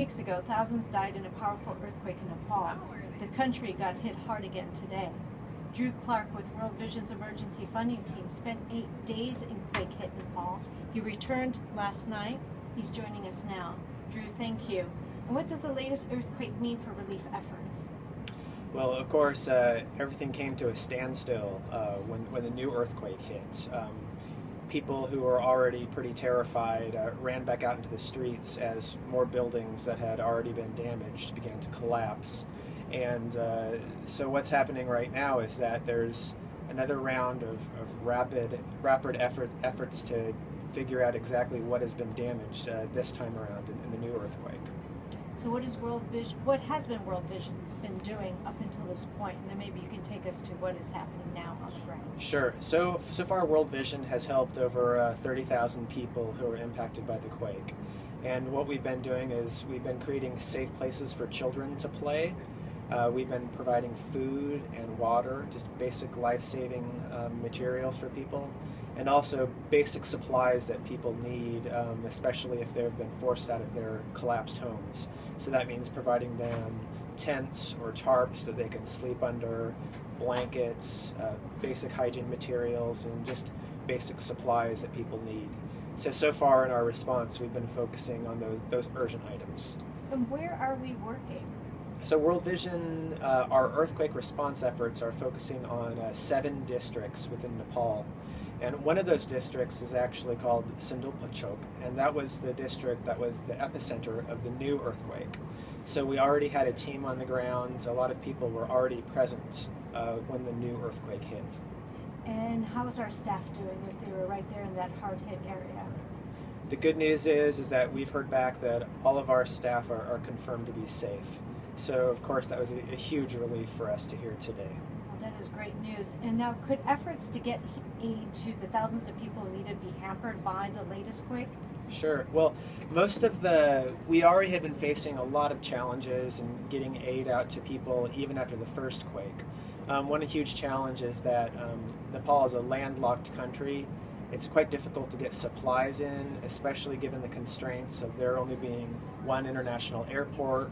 weeks ago, thousands died in a powerful earthquake in Nepal. The country got hit hard again today. Drew Clark with World Vision's emergency funding team spent 8 days in quake-hit Nepal. He returned last night. He's joining us now. Drew, thank you. And what does the latest earthquake mean for relief efforts? Well, of course, everything came to a standstill when the new earthquake hit. People who were already pretty terrified ran back out into the streets as more buildings that had already been damaged began to collapse. And so what's happening right now is that there's another round of rapid efforts to figure out exactly what has been damaged this time around in the new earthquake. So what has World Vision been doing up until this point? And then maybe you can take us to what is happening now on the ground. Sure. So far, World Vision has helped over 30,000 people who are impacted by the quake. And what we've been doing is we've been creating safe places for children to play. We've been providing food and water, just basic life-saving materials for people, and also basic supplies that people need, especially if they've been forced out of their collapsed homes. So that means providing them tents or tarps that they can sleep under, blankets, basic hygiene materials, and just basic supplies that people need. So far in our response, we've been focusing on those urgent items. And where are we working? So World Vision, our earthquake response efforts are focusing on 7 districts within Nepal. And one of those districts is actually called Sindulpachok, and that was the district that was the epicenter of the new earthquake. So we already had a team on the ground. A lot of people were already present when the new earthquake hit. And how's our staff doing if they were right there in that hard-hit area? The good news is that we've heard back that all of our staff are confirmed to be safe. So of course that was a huge relief for us to hear today. Well, that is great news. And now, could efforts to get aid to the thousands of people who need it be hampered by the latest quake? Sure. Well, we already had been facing a lot of challenges in getting aid out to people even after the first quake. One huge challenge is that Nepal is a landlocked country. It's quite difficult to get supplies in, especially given the constraints of there only being one international airport,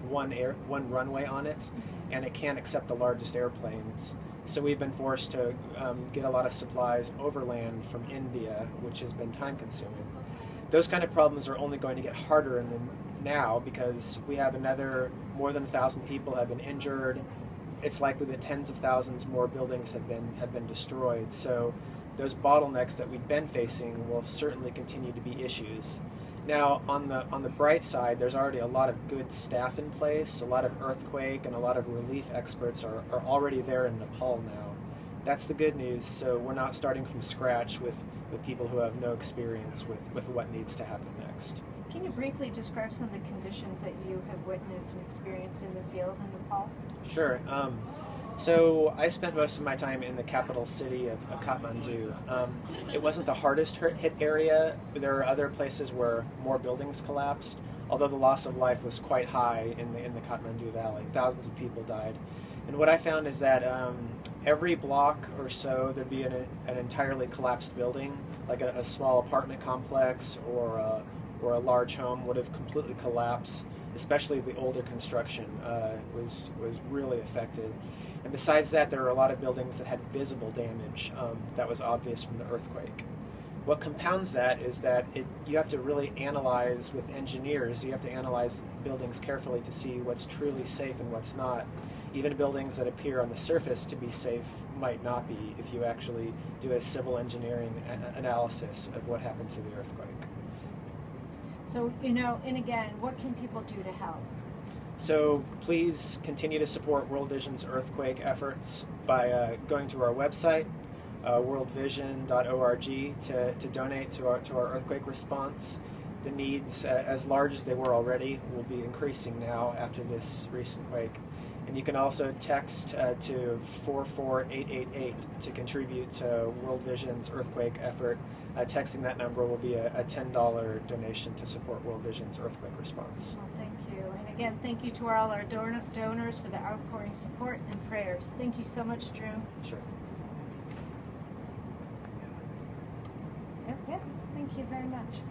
one runway on it, and it can't accept the largest airplanes. So we've been forced to get a lot of supplies overland from India, which has been time-consuming. Those kind of problems are only going to get harder now because we have more than 1,000 people have been injured. It's likely that tens of thousands more buildings have been destroyed. So those bottlenecks that we've been facing will certainly continue to be issues. Now, on the bright side, there's already a lot of good staff in place. A lot of earthquake and a lot of relief experts are already there in Nepal now. That's the good news. So we're not starting from scratch with people who have no experience with what needs to happen next. Can you briefly describe some of the conditions that you have witnessed and experienced in the field in Nepal? Sure. So I spent most of my time in the capital city of Kathmandu. It wasn't the hardest hit area. There are other places where more buildings collapsed, although the loss of life was quite high in the Kathmandu Valley. Thousands of people died. And what I found is that every block or so there'd be an entirely collapsed building, like a small apartment complex or a large home would have completely collapsed. Especially the older construction was really affected. And besides that, there were a lot of buildings that had visible damage that was obvious from the earthquake. What compounds that is that you have to really analyze with engineers. You have to analyze buildings carefully to see what's truly safe and what's not. Even buildings that appear on the surface to be safe might not be if you actually do a civil engineering analysis of what happened to the earthquake. So, and again, what can people do to help? So please continue to support World Vision's earthquake efforts by going to our website, worldvision.org, to donate to our earthquake response. The needs, as large as they were already, will be increasing now after this recent quake. And you can also text to 44888 to contribute to World Vision's earthquake effort. Texting that number will be a $10 donation to support World Vision's earthquake response. Well, thank you. And again, thank you to all our donors for the outpouring support and prayers. Thank you so much, Drew. Sure. Yep. Thank you very much.